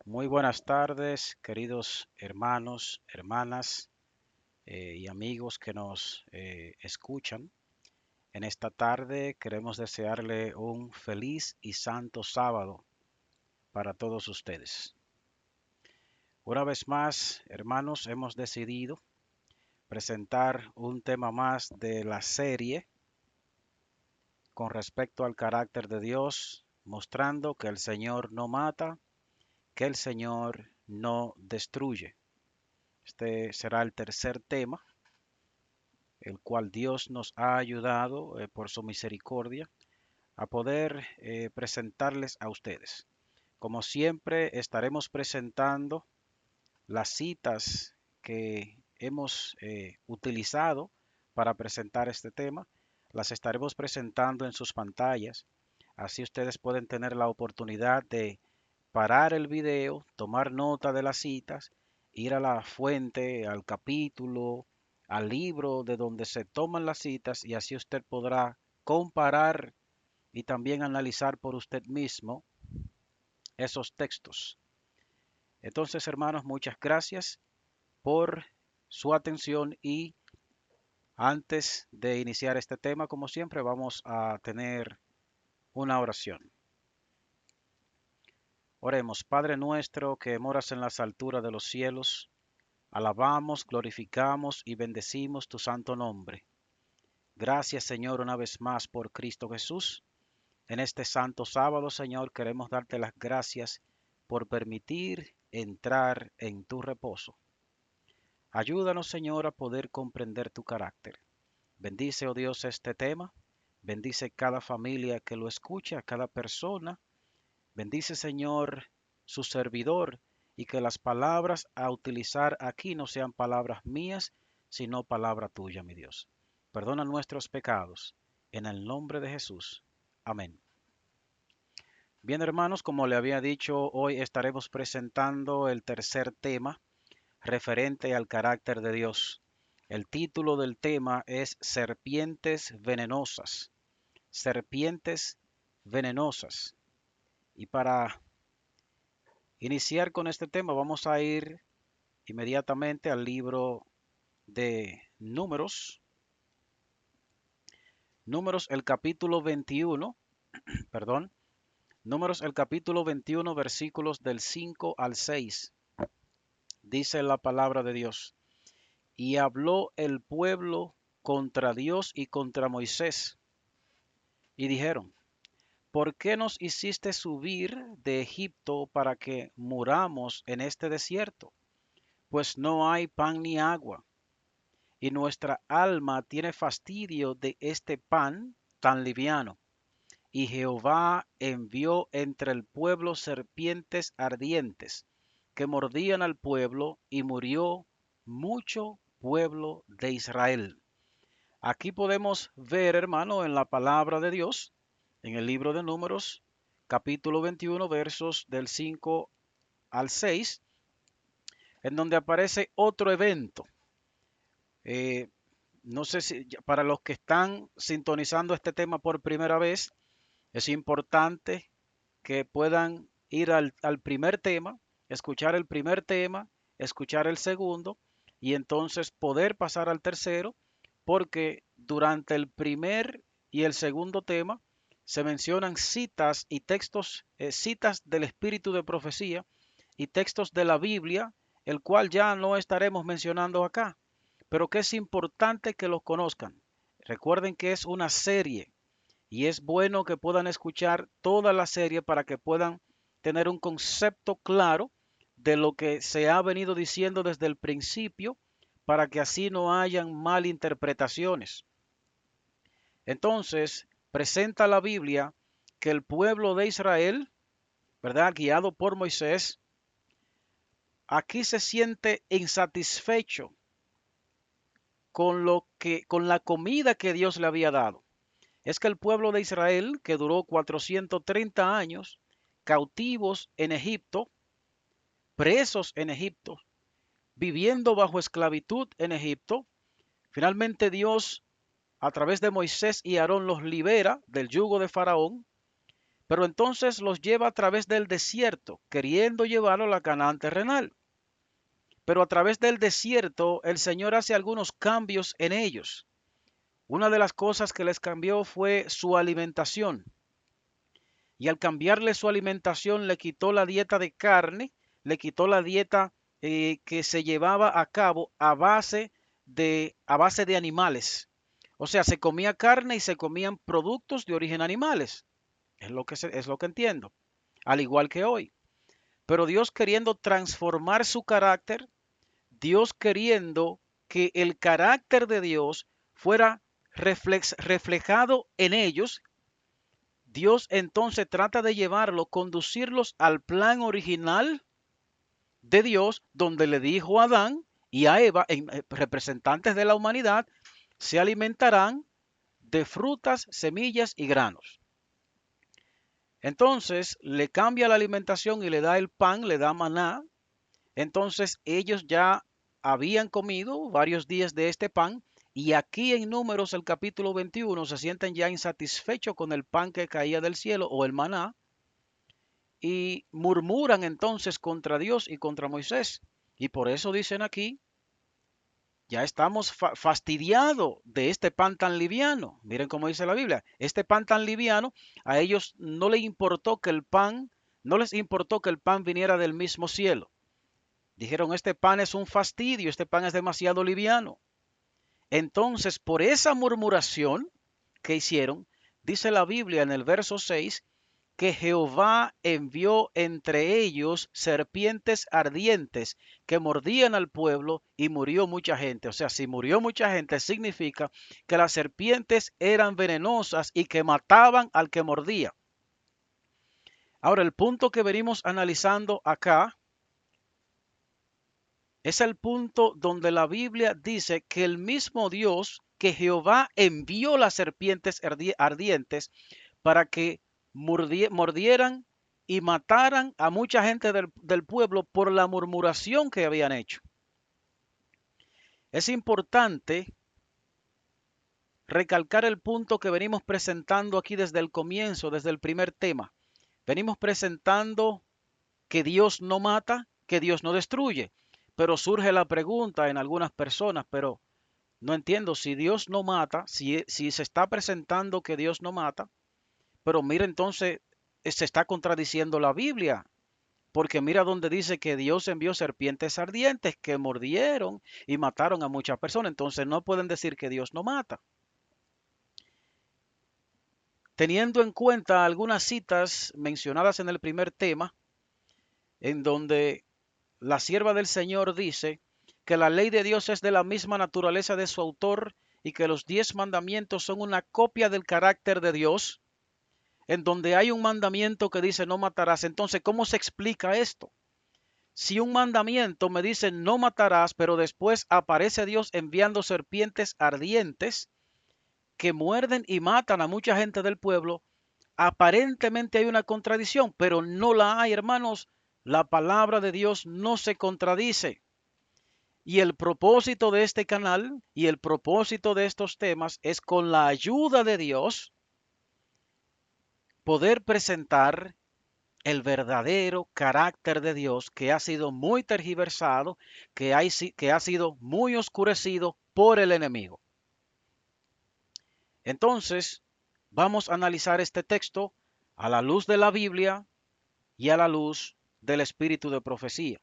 Muy buenas tardes, queridos hermanos, hermanas y amigos que nos escuchan. En esta tarde queremos desearle un feliz y santo sábado para todos ustedes. Una vez más, hermanos, hemos decidido presentar un tema más de la serie con respecto al carácter de Dios, mostrando que el Señor no mata, que el Señor no destruye. Este será el tercer tema, el cual Dios nos ha ayudado por su misericordia a poder presentarles a ustedes. Como siempre, estaremos presentando las citas que hemos utilizado para presentar este tema. Las estaremos presentando en sus pantallas. Así ustedes pueden tener la oportunidad de parar el video, tomar nota de las citas, ir a la fuente, al capítulo, al libro de donde se toman las citas y así usted podrá comparar y también analizar por usted mismo esos textos. Entonces, hermanos, muchas gracias por su atención y antes de iniciar este tema, como siempre, vamos a tener una oración. Oremos, Padre nuestro que moras en las alturas de los cielos, alabamos, glorificamos y bendecimos tu santo nombre. Gracias, Señor, una vez más por Cristo Jesús. En este santo sábado, Señor, queremos darte las gracias por permitir entrar en tu reposo. Ayúdanos, Señor, a poder comprender tu carácter. Bendice, oh Dios, este tema. Bendice cada familia que lo escucha, cada persona. Bendice, Señor, su servidor y que las palabras a utilizar aquí no sean palabras mías, sino palabra tuya, mi Dios. Perdona nuestros pecados. En el nombre de Jesús. Amén. Bien, hermanos, como le había dicho, hoy estaremos presentando el tercer tema referente al carácter de Dios. El título del tema es Serpientes venenosas. Serpientes venenosas. Y para iniciar con este tema, vamos a ir inmediatamente al libro de Números. Números el capítulo 21, perdón. Números el capítulo 21, versículos del 5 al 6. Dice la palabra de Dios. Y habló el pueblo contra Dios y contra Moisés. Y dijeron, ¿por qué nos hiciste subir de Egipto para que muramos en este desierto? Pues no hay pan ni agua, y nuestra alma tiene fastidio de este pan tan liviano. Y Jehová envió entre el pueblo serpientes ardientes, que mordían al pueblo, y murió mucho pueblo de Israel. Aquí podemos ver, hermano, en la palabra de Dios, en el libro de Números, capítulo 21, versos del 5 al 6, en donde aparece otro evento. Eh, no sé si para los que están sintonizando este tema por primera vez, es importante que puedan ir al primer tema, escuchar el primer tema, escuchar el segundo y entonces poder pasar al tercero, porque durante el primer y el segundo tema se mencionan citas y textos, citas del espíritu de profecía y textos de la Biblia, el cual ya no estaremos mencionando acá, pero que es importante que los conozcan. Recuerden que es una serie y es bueno que puedan escuchar toda la serie para que puedan tener un concepto claro de lo que se ha venido diciendo desde el principio para que así no hayan malinterpretaciones. Entonces, presenta la Biblia que el pueblo de Israel, ¿verdad? Guiado por Moisés, aquí se siente insatisfecho con la comida que Dios le había dado. Es que el pueblo de Israel, que duró 430 años cautivos en Egipto, presos en Egipto, viviendo bajo esclavitud en Egipto, finalmente Dios a través de Moisés y Aarón los libera del yugo de Faraón, pero entonces los lleva a través del desierto, queriendo llevarlo a la Canaán terrenal. Pero a través del desierto el Señor hace algunos cambios en ellos. Una de las cosas que les cambió fue su alimentación. Y al cambiarle su alimentación le quitó la dieta de carne, le quitó la dieta que se llevaba a cabo a base de animales. O sea, se comía carne y se comían productos de origen animales. Es lo que entiendo. Al igual que hoy. Pero Dios queriendo transformar su carácter, Dios queriendo que el carácter de Dios fuera reflejado en ellos, Dios entonces trata de llevarlo, conducirlos al plan original de Dios, donde le dijo a Adán y a Eva, representantes de la humanidad, se alimentarán de frutas, semillas y granos. Entonces le cambia la alimentación y le da el pan, le da maná. Entonces ellos ya habían comido varios días de este pan y aquí en Números el capítulo 21 se sienten ya insatisfechos con el pan que caía del cielo o el maná y murmuran entonces contra Dios y contra Moisés. Y por eso dicen aquí, ya estamos fastidiados de este pan tan liviano. Miren cómo dice la Biblia, este pan tan liviano, a ellos no les importó que el pan, no les importó que el pan viniera del mismo cielo. Dijeron, este pan es un fastidio, este pan es demasiado liviano. Entonces, por esa murmuración que hicieron, dice la Biblia en el verso 6, que Jehová envió entre ellos serpientes ardientes que mordían al pueblo y murió mucha gente. O sea, si murió mucha gente significa que las serpientes eran venenosas y que mataban al que mordía. Ahora, el punto que venimos analizando acá es el punto donde la Biblia dice que el mismo Dios, que Jehová envió las serpientes ardientes para que mordieran y mataran a mucha gente del pueblo por la murmuración que habían hecho. Es importante recalcar el punto que venimos presentando aquí desde el comienzo, desde el primer tema. Venimos presentando que Dios no mata, que Dios no destruye. Pero surge la pregunta en algunas personas, pero no entiendo, si Dios no mata, si se está presentando que Dios no mata, pero mira entonces, se está contradiciendo la Biblia, porque mira donde dice que Dios envió serpientes ardientes que mordieron y mataron a muchas personas, entonces no pueden decir que Dios no mata. Teniendo en cuenta algunas citas mencionadas en el primer tema, en donde la sierva del Señor dice que la ley de Dios es de la misma naturaleza de su autor y que los 10 mandamientos son una copia del carácter de Dios, en donde hay un mandamiento que dice no matarás. Entonces, ¿cómo se explica esto? Si un mandamiento me dice no matarás, pero después aparece Dios enviando serpientes ardientes que muerden y matan a mucha gente del pueblo, aparentemente hay una contradicción, pero no la hay, hermanos. La palabra de Dios no se contradice. Y el propósito de este canal y el propósito de estos temas es, con la ayuda de Dios, poder presentar el verdadero carácter de Dios, que ha sido muy tergiversado, que ha sido muy oscurecido por el enemigo. Entonces, vamos a analizar este texto a la luz de la Biblia y a la luz del espíritu de profecía.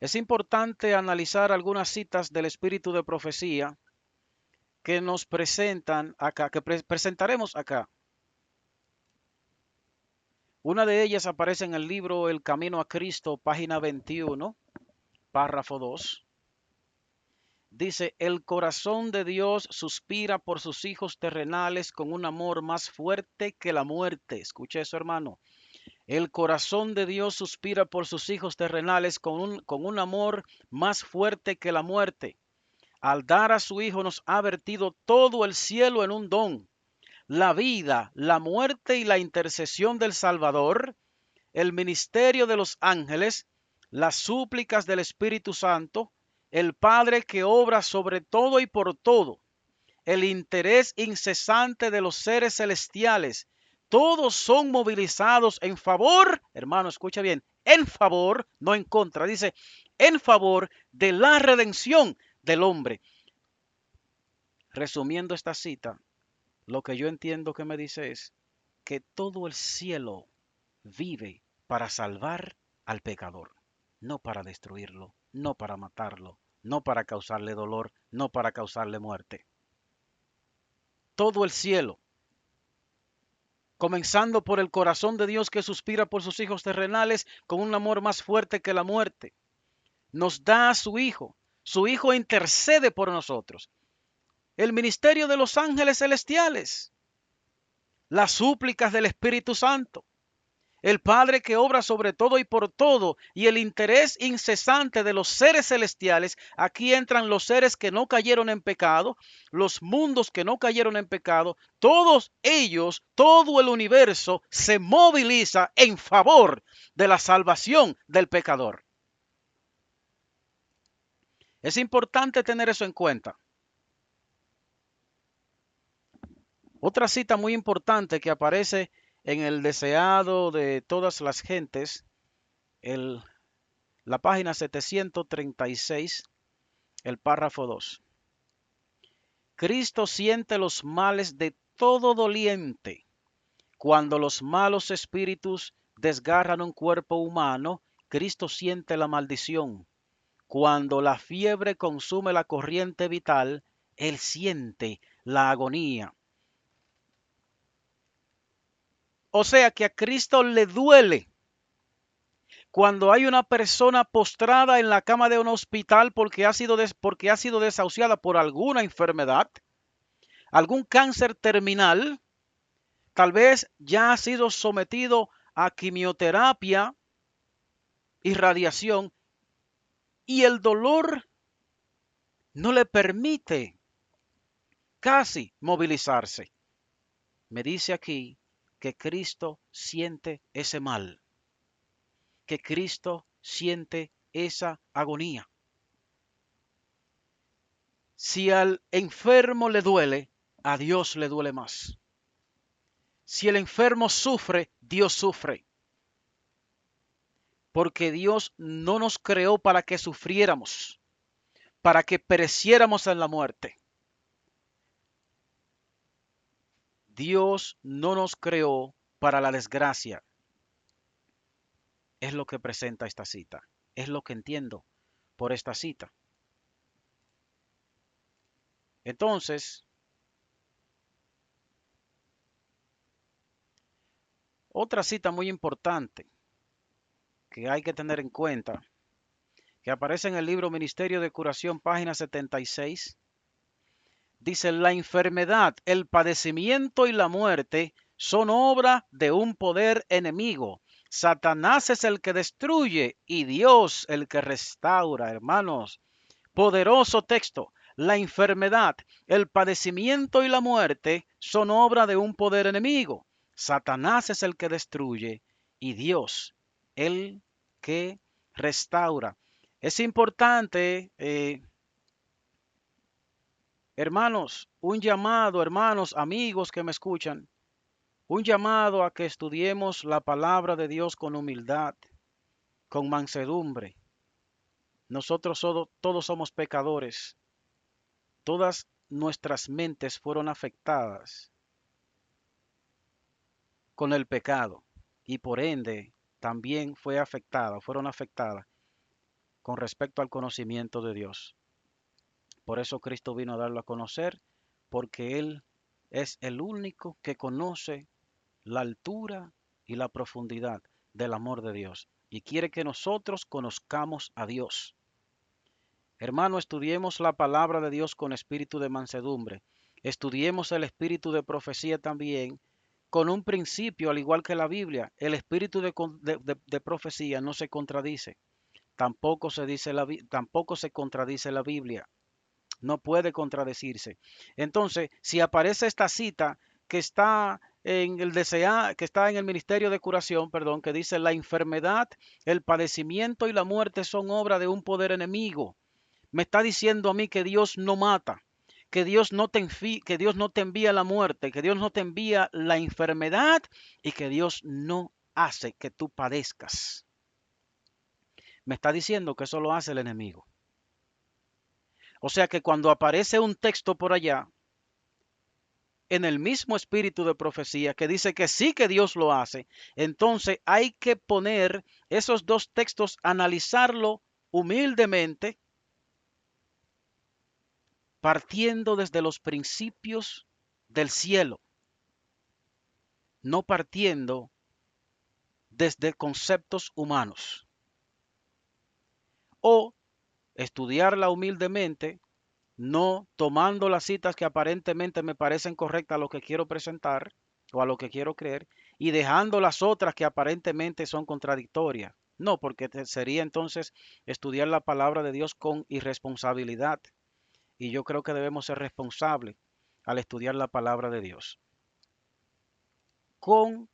Es importante analizar algunas citas del espíritu de profecía que nos presentan acá, que presentaremos acá. Una de ellas aparece en el libro El Camino a Cristo, página 21, párrafo 2. Dice, el corazón de Dios suspira por sus hijos terrenales con un amor más fuerte que la muerte. Escuche eso, hermano. El corazón de Dios suspira por sus hijos terrenales con un amor más fuerte que la muerte. Al dar a su Hijo nos ha vertido todo el cielo en un don. La vida, la muerte y la intercesión del Salvador, el ministerio de los ángeles, las súplicas del Espíritu Santo, el Padre que obra sobre todo y por todo, el interés incesante de los seres celestiales, todos son movilizados en favor, hermano, escucha bien, en favor, no en contra, dice, en favor de la redención del hombre. Resumiendo esta cita, lo que yo entiendo que me dice es que todo el cielo vive para salvar al pecador, no para destruirlo, no para matarlo, no para causarle dolor, no para causarle muerte. Todo el cielo, comenzando por el corazón de Dios que suspira por sus hijos terrenales con un amor más fuerte que la muerte, nos da a su Hijo. Su Hijo intercede por nosotros. El ministerio de los ángeles celestiales, las súplicas del Espíritu Santo, el Padre que obra sobre todo y por todo, y el interés incesante de los seres celestiales. Aquí entran los seres que no cayeron en pecado, los mundos que no cayeron en pecado, todos ellos, todo el universo se moviliza en favor de la salvación del pecador. Es importante tener eso en cuenta. Otra cita muy importante que aparece en el deseado de todas las gentes, la página 736, el párrafo 2. Cristo siente los males de todo doliente. Cuando los malos espíritus desgarran un cuerpo humano, Cristo siente la maldición. Cuando la fiebre consume la corriente vital, Él siente la agonía. O sea que a Cristo le duele cuando hay una persona postrada en la cama de un hospital porque ha sido desahuciada por alguna enfermedad, algún cáncer terminal, tal vez ya ha sido sometido a quimioterapia y radiación, y el dolor no le permite casi movilizarse. Me dice aquí que Cristo siente ese mal, que Cristo siente esa agonía. Si al enfermo le duele, a Dios le duele más. Si el enfermo sufre, Dios sufre. Porque Dios no nos creó para que sufriéramos, para que pereciéramos en la muerte. Dios no nos creó para la desgracia. Es lo que presenta esta cita. Es lo que entiendo por esta cita. Entonces, otra cita muy importante que hay que tener en cuenta, que aparece en el libro Ministerio de Curación, página 76, dice: la enfermedad, el padecimiento y la muerte son obra de un poder enemigo. Satanás es el que destruye y Dios el que restaura, hermanos. Poderoso texto. La enfermedad, el padecimiento y la muerte son obra de un poder enemigo. Satanás es el que destruye y Dios el que restaura. Es importante, hermanos, un llamado, hermanos, amigos que me escuchan, un llamado a que estudiemos la palabra de Dios con humildad, con mansedumbre. Nosotros todos somos pecadores. Todas nuestras mentes fueron afectadas con el pecado y por ende también fueron afectadas con respecto al conocimiento de Dios. Por eso Cristo vino a darlo a conocer, porque Él es el único que conoce la altura y la profundidad del amor de Dios y quiere que nosotros conozcamos a Dios. Hermano, estudiemos la palabra de Dios con espíritu de mansedumbre. Estudiemos el espíritu de profecía también con un principio, al igual que la Biblia. El espíritu de profecía no se contradice. Tampoco se contradice la Biblia. No puede contradecirse. Entonces, si aparece esta cita que está que está en el ministerio de curación, perdón, que dice: la enfermedad, el padecimiento y la muerte son obra de un poder enemigo. Me está diciendo a mí que Dios no mata, que Dios no que Dios no te envía la muerte, que Dios no te envía la enfermedad y que Dios no hace que tú padezcas. Me está diciendo que eso lo hace el enemigo. O sea que cuando aparece un texto por allá, en el mismo espíritu de profecía, que dice que sí que Dios lo hace, entonces hay que poner esos dos textos, analizarlo humildemente, partiendo desde los principios del cielo, no partiendo desde conceptos humanos. O estudiarla humildemente, no tomando las citas que aparentemente me parecen correctas a lo que quiero presentar o a lo que quiero creer, y dejando las otras que aparentemente son contradictorias. No, porque sería entonces estudiar la palabra de Dios con irresponsabilidad. Y yo creo que debemos ser responsables al estudiar la palabra de Dios, con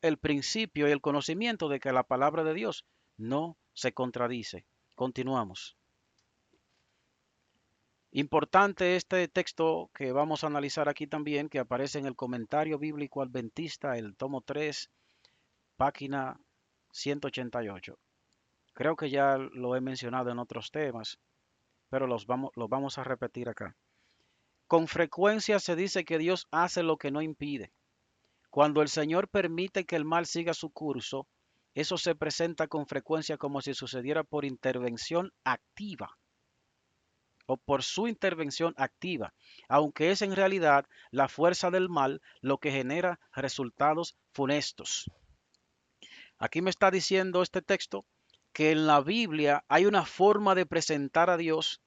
el principio y el conocimiento de que la palabra de Dios no se contradice. Continuamos. Importante este texto que vamos a analizar aquí también, que aparece en el Comentario Bíblico Adventista, el tomo 3, página 188. Creo que ya lo he mencionado en otros temas, pero los vamos a repetir acá. Con frecuencia se dice que Dios hace lo que no impide. Cuando el Señor permite que el mal siga su curso, eso se presenta con frecuencia como si sucediera por intervención activa o por su intervención activa, aunque es en realidad la fuerza del mal lo que genera resultados funestos. Aquí me está diciendo este texto que en la Biblia hay una forma de presentar a Dios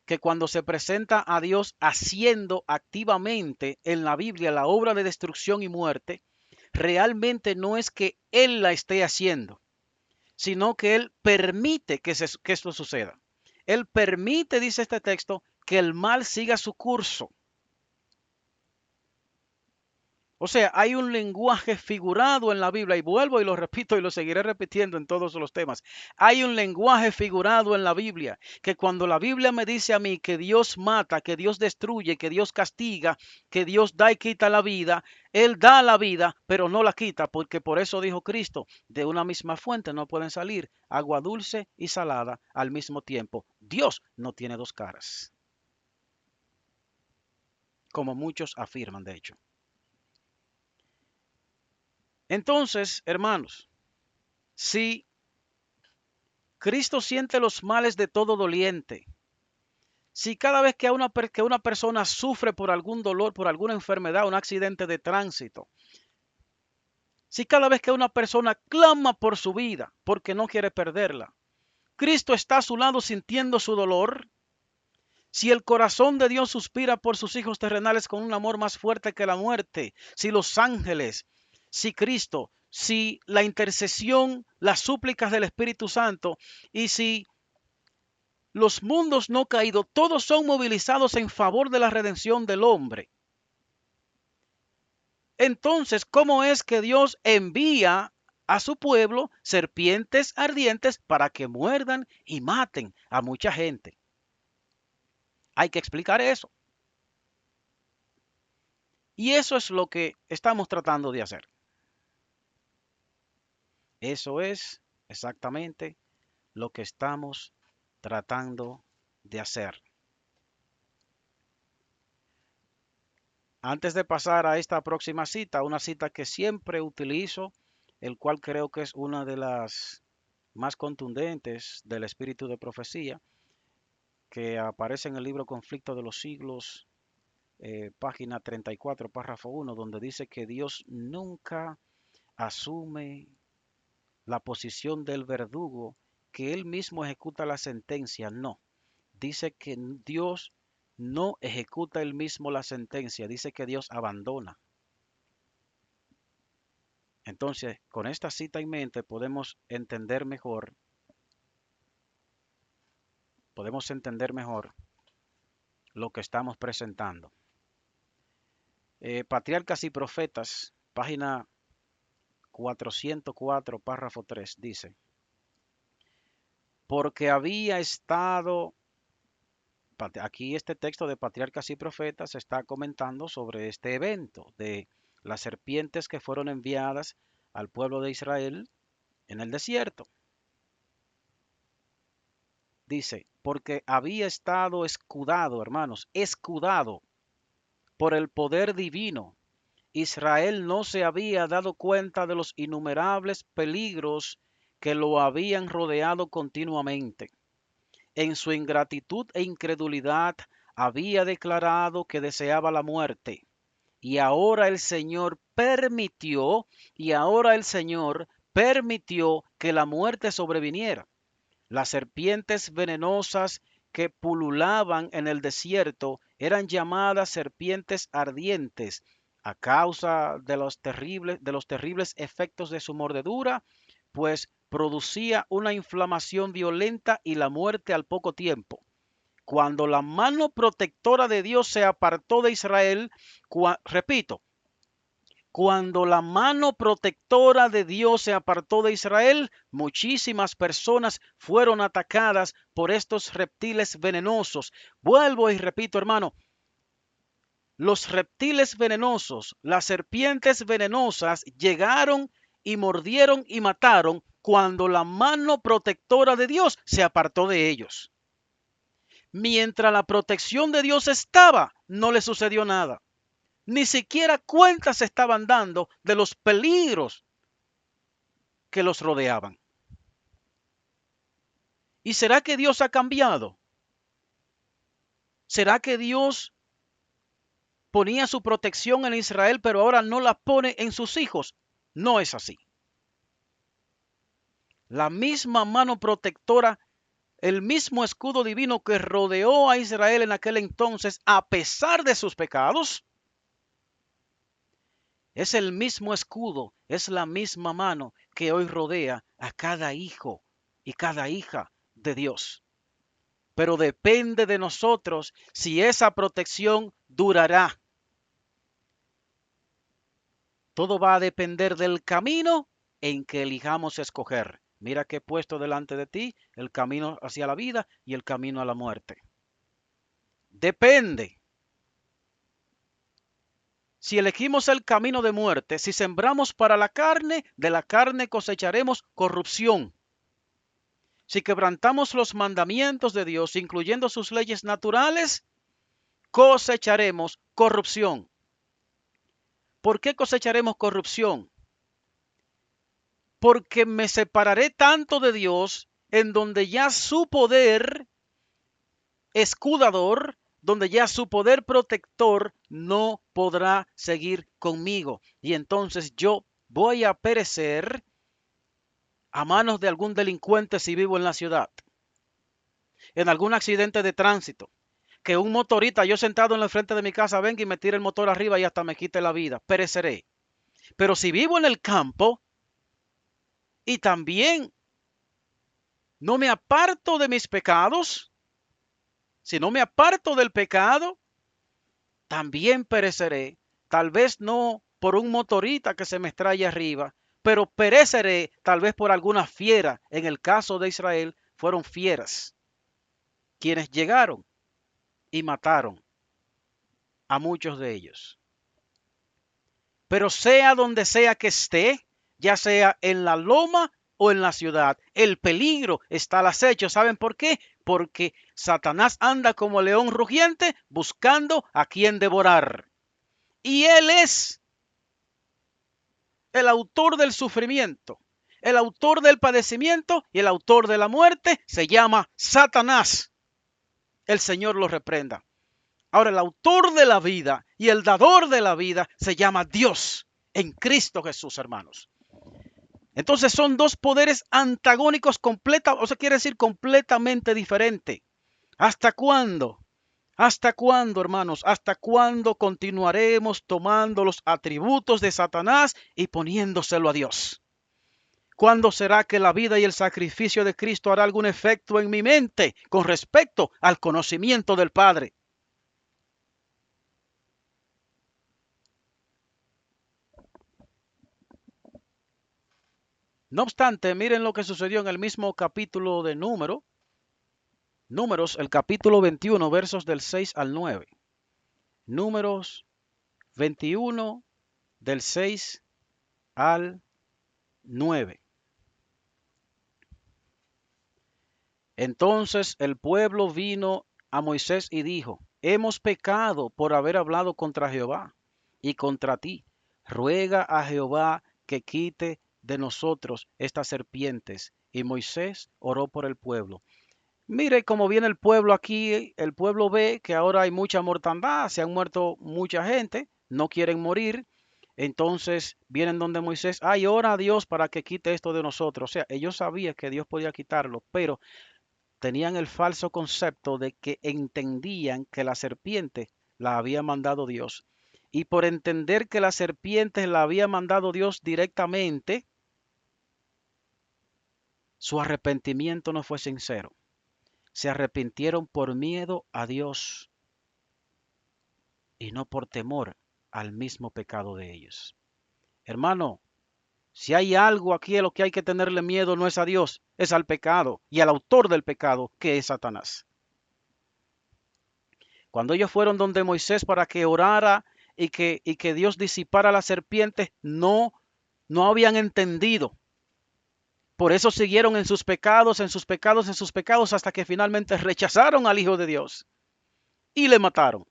que cuando se presenta a Dios haciendo activamente en la Biblia la obra de destrucción y muerte, realmente no es que Él la esté haciendo, sino que Él permite que esto suceda. Él permite, dice este texto, que el mal siga su curso. O sea, hay un lenguaje figurado en la Biblia, y vuelvo y lo repito y lo seguiré repitiendo en todos los temas. Hay un lenguaje figurado en la Biblia, que cuando la Biblia me dice a mí que Dios mata, que Dios destruye, que Dios castiga, que Dios da y quita la vida, Él da la vida, pero no la quita, porque por eso dijo Cristo, de una misma fuente no pueden salir agua dulce y salada al mismo tiempo. Dios no tiene dos caras, como muchos afirman, de hecho. Entonces, hermanos, si Cristo siente los males de todo doliente, si cada vez que una persona sufre por algún dolor, por alguna enfermedad, un accidente de tránsito, si cada vez que una persona clama por su vida porque no quiere perderla, Cristo está a su lado sintiendo su dolor, si el corazón de Dios suspira por sus hijos terrenales con un amor más fuerte que la muerte, si los ángeles, si Cristo, si la intercesión, las súplicas del Espíritu Santo y si los mundos no caídos, todos son movilizados en favor de la redención del hombre. Entonces, ¿cómo es que Dios envía a su pueblo serpientes ardientes para que muerdan y maten a mucha gente? Hay que explicar eso. Y eso es lo que estamos tratando de hacer. Eso es exactamente lo que estamos tratando de hacer. Antes de pasar a esta próxima cita, una cita que siempre utilizo, el cual creo que es una de las más contundentes del espíritu de profecía, que aparece en el libro Conflicto de los Siglos, página 34, párrafo 1, donde dice que Dios nunca asume la posición del verdugo, que él mismo ejecuta la sentencia. No, dice que Dios no ejecuta él mismo la sentencia, dice que Dios abandona. Entonces, con esta cita en mente podemos entender mejor lo que estamos presentando. Patriarcas y Profetas, página 404, párrafo 3, dice, porque había estado aquí este texto de Patriarcas y Profetas está comentando sobre este evento de las serpientes que fueron enviadas al pueblo de Israel en el desierto. Dice, porque había estado escudado, hermanos, escudado por el poder divino. Israel no se había dado cuenta de los innumerables peligros que lo habían rodeado continuamente. En su ingratitud e incredulidad había declarado que deseaba la muerte. Y ahora el Señor permitió, que la muerte sobreviniera. Las serpientes venenosas que pululaban en el desierto eran llamadas serpientes ardientes a causa de los terribles efectos de su mordedura, pues producía una inflamación violenta y la muerte al poco tiempo. Cuando la mano protectora de Dios se apartó de Israel, repito, cuando la mano protectora de Dios se apartó de Israel, muchísimas personas fueron atacadas por estos reptiles venenosos. Vuelvo y repito, hermano, los reptiles venenosos, las serpientes venenosas llegaron y mordieron y mataron cuando la mano protectora de Dios se apartó de ellos. Mientras la protección de Dios estaba, no le sucedió nada. Ni siquiera cuenta se estaban dando de los peligros que los rodeaban. ¿Y será que Dios ha cambiado? ¿Será que Dios ponía su protección en Israel, pero ahora no la pone en sus hijos? No es así. La misma mano protectora, el mismo escudo divino que rodeó a Israel en aquel entonces, a pesar de sus pecados, es el mismo escudo, es la misma mano que hoy rodea a cada hijo y cada hija de Dios. Pero depende de nosotros si esa protección durará. Todo va a depender del camino en que elijamos escoger. Mira que he puesto delante de ti el camino hacia la vida y el camino a la muerte. Depende. Si elegimos el camino de muerte, si sembramos para la carne, de la carne cosecharemos corrupción. Si quebrantamos los mandamientos de Dios, incluyendo sus leyes naturales, cosecharemos corrupción. ¿Por qué cosecharemos corrupción? Porque me separaré tanto de Dios, en donde ya su poder escudador, donde ya su poder protector no podrá seguir conmigo. Y entonces yo voy a perecer a manos de algún delincuente si vivo en la ciudad, en algún accidente de tránsito, que un motorista, yo sentado en la frente de mi casa, venga y me tire el motor arriba y hasta me quite la vida, pereceré. Pero si vivo en el campo y también no me aparto de mis pecados, si no me aparto del pecado, también pereceré. Tal vez no por un motorista que se me extrae arriba, pero pereceré tal vez por alguna fiera. En el caso de Israel, fueron fieras quienes llegaron y mataron a muchos de ellos. Pero sea donde sea que esté, ya sea en la loma o en la ciudad, el peligro está al acecho. ¿Saben por qué? Porque Satanás anda como león rugiente buscando a quien devorar. Y él es el autor del sufrimiento, el autor del padecimiento y el autor de la muerte. Se llama Satanás. El Señor lo reprenda. Ahora, el autor de la vida y el dador de la vida se llama Dios en Cristo Jesús, hermanos. Entonces son dos poderes antagónicos quiere decir completamente diferente. ¿Hasta cuándo? ¿Hasta cuándo, hermanos? ¿Hasta cuándo continuaremos tomando los atributos de Satanás y poniéndoselo a Dios? ¿Cuándo será que la vida y el sacrificio de Cristo hará algún efecto en mi mente con respecto al conocimiento del Padre? No obstante, miren lo que sucedió en el mismo capítulo de Número. Números, el capítulo 21, versos del 6 al 9. Números 21, del 6 al 9. Entonces el pueblo vino a Moisés y dijo: Hemos pecado por haber hablado contra Jehová y contra ti. Ruega a Jehová que quite de nosotros estas serpientes. Y Moisés oró por el pueblo. Mire cómo viene el pueblo aquí. El pueblo ve que ahora hay mucha mortandad, se han muerto mucha gente, no quieren morir. Entonces vienen donde Moisés: ay, ora a Dios para que quite esto de nosotros. O sea, ellos sabían que Dios podía quitarlo, pero tenían el falso concepto de que entendían que la serpiente la había mandado Dios. Y por entender que la serpiente la había mandado Dios directamente, su arrepentimiento no fue sincero. Se arrepintieron por miedo a Dios y no por temor al mismo pecado de ellos. Hermano, si hay algo aquí a lo que hay que tenerle miedo, no es a Dios, es al pecado y al autor del pecado, que es Satanás. Cuando ellos fueron donde Moisés para que orara y que Dios disipara las serpientes, no habían entendido. Por eso siguieron en sus pecados, en sus pecados, en sus pecados, hasta que finalmente rechazaron al Hijo de Dios y le mataron.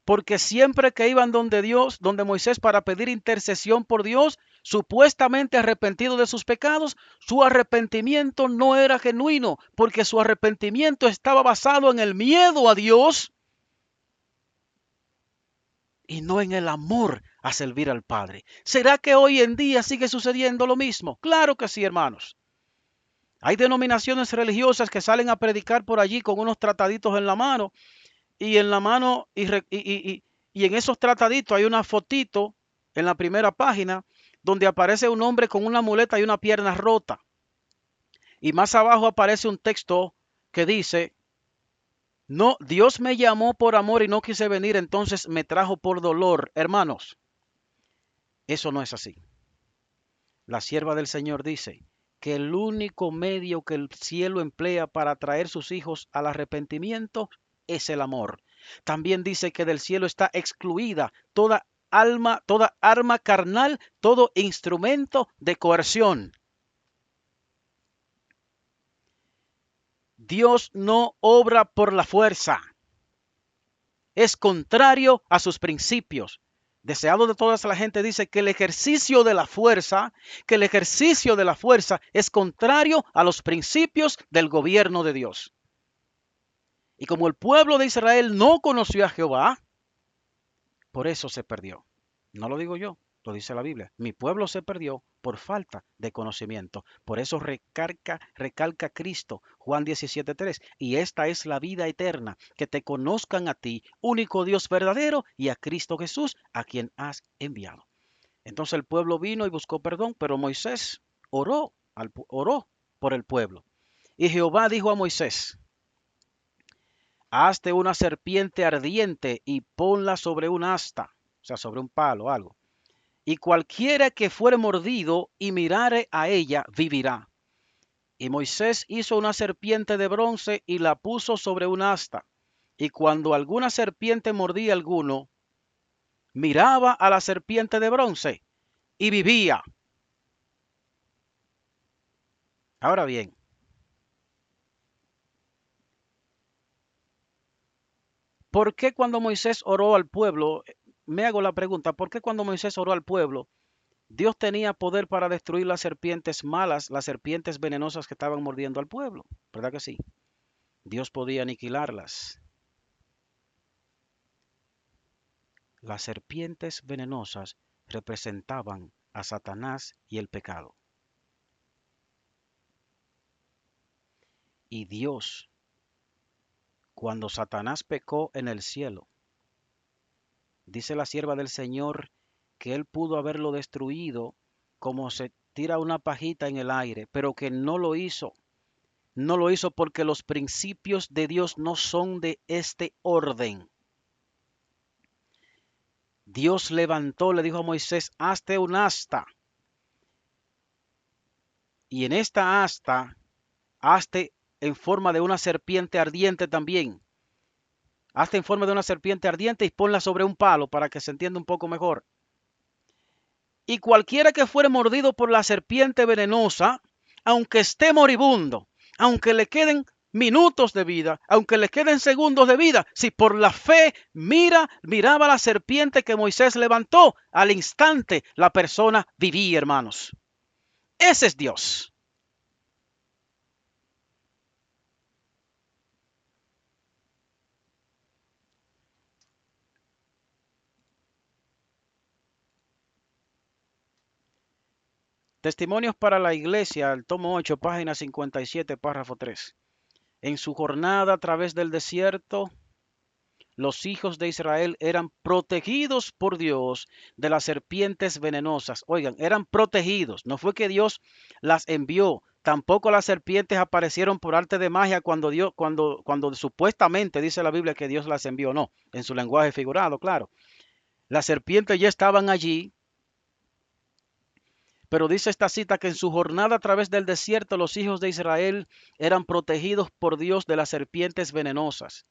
Porque siempre que iban donde Dios, donde Moisés, para pedir intercesión por Dios, supuestamente arrepentido de sus pecados, su arrepentimiento no era genuino, porque su arrepentimiento estaba basado en el miedo a Dios y no en el amor a servir al Padre. ¿Será que hoy en día sigue sucediendo lo mismo? Claro que sí, hermanos. Hay denominaciones religiosas que salen a predicar por allí con unos trataditos en la mano y en la mano y en esos trataditos hay una fotito en la primera página donde aparece un hombre con una muleta y una pierna rota. Y más abajo aparece un texto que dice: no, Dios me llamó por amor y no quise venir, entonces me trajo por dolor. Hermanos, eso no es así. La sierva del Señor dice que el único medio que el cielo emplea para traer sus hijos al arrepentimiento es el amor. También dice que del cielo está excluida toda alma, toda arma carnal, todo instrumento de coerción. Dios no obra por la fuerza. Es contrario a sus principios. Deseado de toda la gente dice que el ejercicio de la fuerza, es contrario a los principios del gobierno de Dios. Y como el pueblo de Israel no conoció a Jehová, por eso se perdió. No lo digo yo, lo dice la Biblia. Mi pueblo se perdió por falta de conocimiento. Por eso recalca Cristo, Juan 17:3. Y esta es la vida eterna, que te conozcan a ti, único Dios verdadero, y a Cristo Jesús, a quien has enviado. Entonces el pueblo vino y buscó perdón, pero Moisés oró por el pueblo. Y Jehová dijo a Moisés: hazte una serpiente ardiente y ponla sobre un asta, o sea, sobre un palo o algo. Y cualquiera que fuere mordido y mirare a ella, vivirá. Y Moisés hizo una serpiente de bronce y la puso sobre un asta. Y cuando alguna serpiente mordía a alguno, miraba a la serpiente de bronce y vivía. Ahora bien, ¿por qué cuando Moisés oró al pueblo? Me hago la pregunta: ¿por qué cuando Moisés oró al pueblo, Dios tenía poder para destruir las serpientes malas, las serpientes venenosas que estaban mordiendo al pueblo? ¿Verdad que sí? Dios podía aniquilarlas. Las serpientes venenosas representaban a Satanás y el pecado. Y Dios, cuando Satanás pecó en el cielo, dice la sierva del Señor que él pudo haberlo destruido como se tira una pajita en el aire, pero que no lo hizo. No lo hizo porque los principios de Dios no son de este orden. Dios levantó, le dijo a Moisés: hazte un asta. Y en esta asta, hazte en forma de una serpiente ardiente también. Hazte en forma de una serpiente ardiente y ponla sobre un palo para que se entienda un poco mejor. Y cualquiera que fuere mordido por la serpiente venenosa, aunque esté moribundo, aunque le queden minutos de vida, aunque le queden segundos de vida, si por la fe miraba la serpiente que Moisés levantó, al instante la persona vivía, hermanos. Ese es Dios. Testimonios para la Iglesia, el tomo 8, página 57, párrafo 3. En su jornada a través del desierto, los hijos de Israel eran protegidos por Dios de las serpientes venenosas. Oigan, eran protegidos. No fue que Dios las envió. Tampoco las serpientes aparecieron por arte de magia cuando supuestamente dice la Biblia que Dios las envió. No, en su lenguaje figurado, claro. Las serpientes ya estaban allí. Pero dice esta cita que en su jornada a través del desierto los hijos de Israel eran protegidos por Dios de las serpientes venenosas.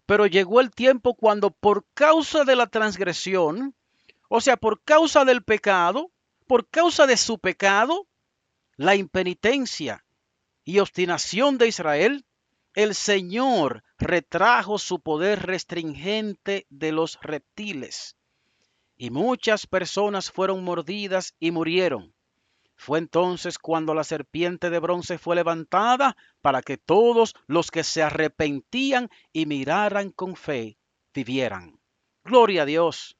Pero llegó el tiempo cuando por causa de la transgresión, o sea, por causa del pecado, por causa de su pecado, la impenitencia y obstinación de Israel, el Señor retrajo su poder restringente de los reptiles. Y muchas personas fueron mordidas y murieron. Fue entonces cuando la serpiente de bronce fue levantada para que todos los que se arrepentían y miraran con fe vivieran. Gloria a Dios.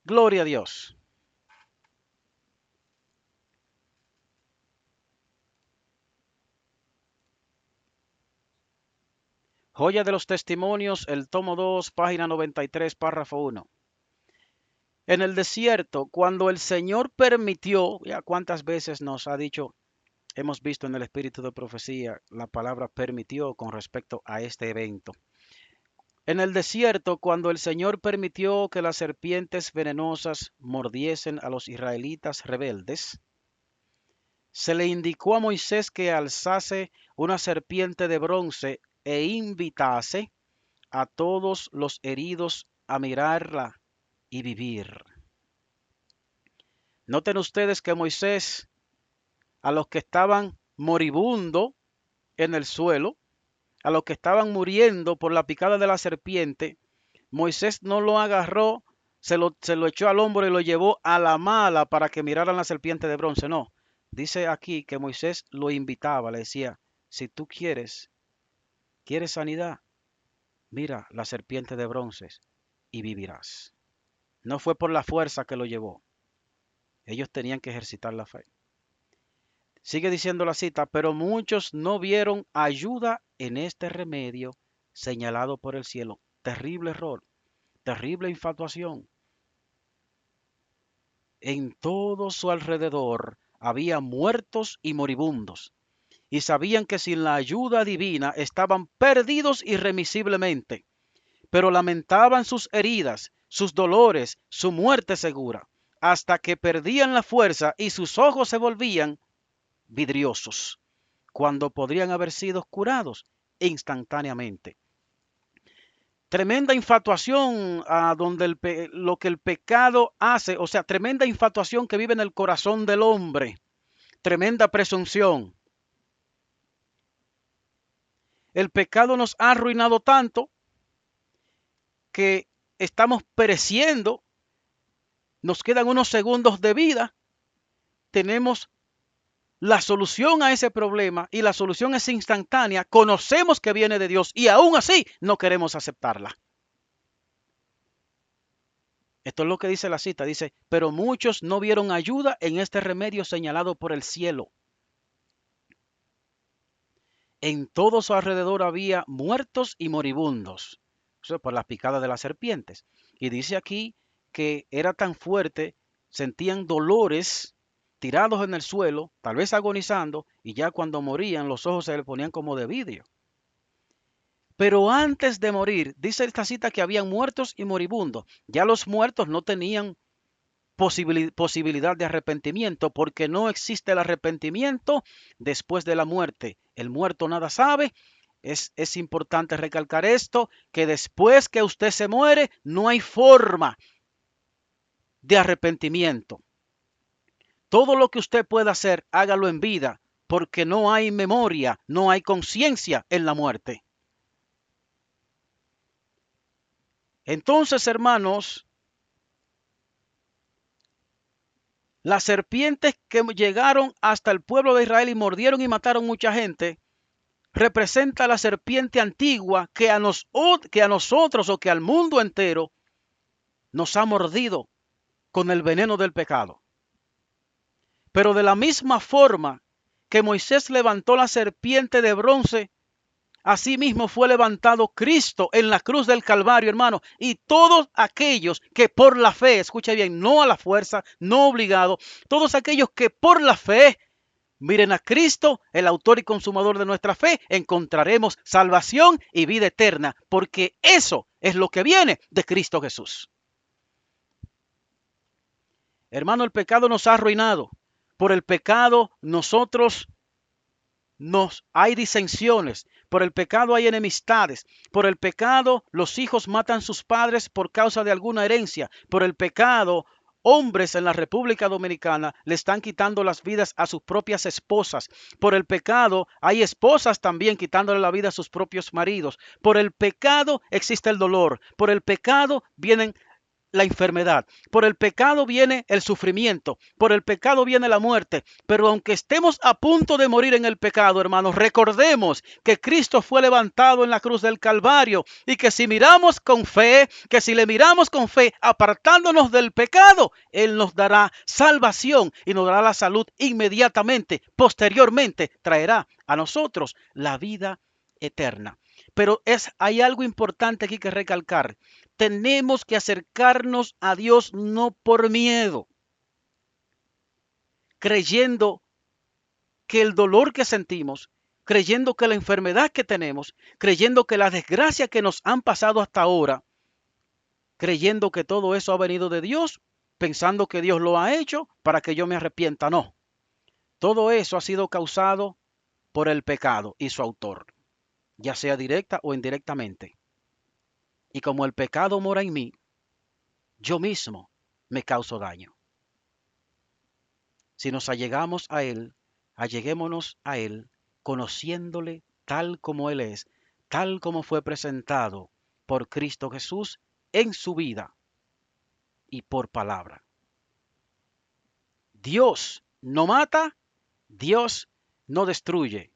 Gloria a Dios. Joya de los Testimonios, el tomo 2, página 93, párrafo 1. En el desierto, cuando el Señor permitió, ya cuántas veces nos ha dicho, hemos visto en el espíritu de profecía la palabra permitió con respecto a este evento. En el desierto, cuando el Señor permitió que las serpientes venenosas mordiesen a los israelitas rebeldes, se le indicó a Moisés que alzase una serpiente de bronce e invitase a todos los heridos a mirarla y vivir. Noten ustedes que Moisés, a los que estaban moribundo en el suelo, a los que estaban muriendo por la picada de la serpiente, Moisés no lo agarró, se lo echó al hombro y lo llevó a la mala para que miraran la serpiente de bronce. No, dice aquí que Moisés lo invitaba, le decía, si tú quieres sanidad, mira la serpiente de bronce y vivirás. No fue por la fuerza que lo llevó. Ellos tenían que ejercitar la fe. Sigue diciendo la cita, pero muchos no vieron ayuda en este remedio señalado por el cielo. Terrible error, terrible infatuación. En todo su alrededor había muertos y moribundos, y sabían que sin la ayuda divina estaban perdidos irremisiblemente, pero lamentaban sus heridas, sus dolores, su muerte segura, hasta que perdían la fuerza y sus ojos se volvían vidriosos, cuando podrían haber sido curados instantáneamente. Tremenda infatuación donde lo que el pecado hace, o sea, tremenda infatuación que vive en el corazón del hombre, tremenda presunción. El pecado nos ha arruinado tanto que estamos pereciendo, nos quedan unos segundos de vida, tenemos la solución a ese problema y la solución es instantánea, conocemos que viene de Dios y aún así no queremos aceptarla. Esto es lo que dice la cita, dice, pero muchos no vieron ayuda en este remedio señalado por el cielo. En todo su alrededor había muertos y moribundos, eso es por las picadas de las serpientes. Y dice aquí que era tan fuerte, sentían dolores tirados en el suelo, tal vez agonizando, y ya cuando morían los ojos se le ponían como de vidrio. Pero antes de morir, dice esta cita que habían muertos y moribundos. Ya los muertos no tenían posibilidad de arrepentimiento, porque no existe el arrepentimiento después de la muerte. El muerto nada sabe. Es importante recalcar esto, que después que usted se muere, no hay forma de arrepentimiento. Todo lo que usted pueda hacer, hágalo en vida, porque no hay memoria, no hay conciencia en la muerte. Entonces, hermanos, las serpientes que llegaron hasta el pueblo de Israel y mordieron y mataron mucha gente, representa la serpiente antigua que a nosotros o que al mundo entero nos ha mordido con el veneno del pecado. Pero de la misma forma que Moisés levantó la serpiente de bronce, asimismo fue levantado Cristo en la cruz del Calvario, hermano. Y todos aquellos que por la fe, escucha bien, no a la fuerza, no obligado, todos aquellos que por la fe miren a Cristo, el autor y consumador de nuestra fe, encontraremos salvación y vida eterna, porque eso es lo que viene de Cristo Jesús. Hermano, el pecado nos ha arruinado. Por el pecado nosotros hay disensiones, por el pecado hay enemistades, por el pecado los hijos matan sus padres por causa de alguna herencia, por el pecado hombres en la República Dominicana le están quitando las vidas a sus propias esposas, por el pecado hay esposas también quitándole la vida a sus propios maridos, por el pecado existe el dolor, por el pecado vienen la enfermedad, por el pecado viene el sufrimiento, por el pecado viene la muerte. Pero aunque estemos a punto de morir en el pecado, hermanos, recordemos que Cristo fue levantado en la cruz del Calvario y que si miramos con fe, que si le miramos con fe, apartándonos del pecado, Él nos dará salvación y nos dará la salud inmediatamente. Posteriormente traerá a nosotros la vida eterna. Pero hay algo importante aquí que recalcar. Tenemos que acercarnos a Dios no por miedo, creyendo que el dolor que sentimos, creyendo que la enfermedad que tenemos, creyendo que las desgracias que nos han pasado hasta ahora, creyendo que todo eso ha venido de Dios, pensando que Dios lo ha hecho para que yo me arrepienta. No, todo eso ha sido causado por el pecado y su autor, ya sea directa o indirectamente. Y como el pecado mora en mí, yo mismo me causo daño. Si nos allegamos a Él, alleguémonos a Él, conociéndole tal como Él es, tal como fue presentado por Cristo Jesús en su vida y por palabra. Dios no mata, Dios no destruye.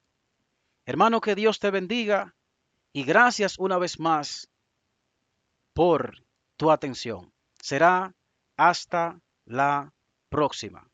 Hermano, que Dios te bendiga y gracias una vez más por tu atención. Será hasta la próxima.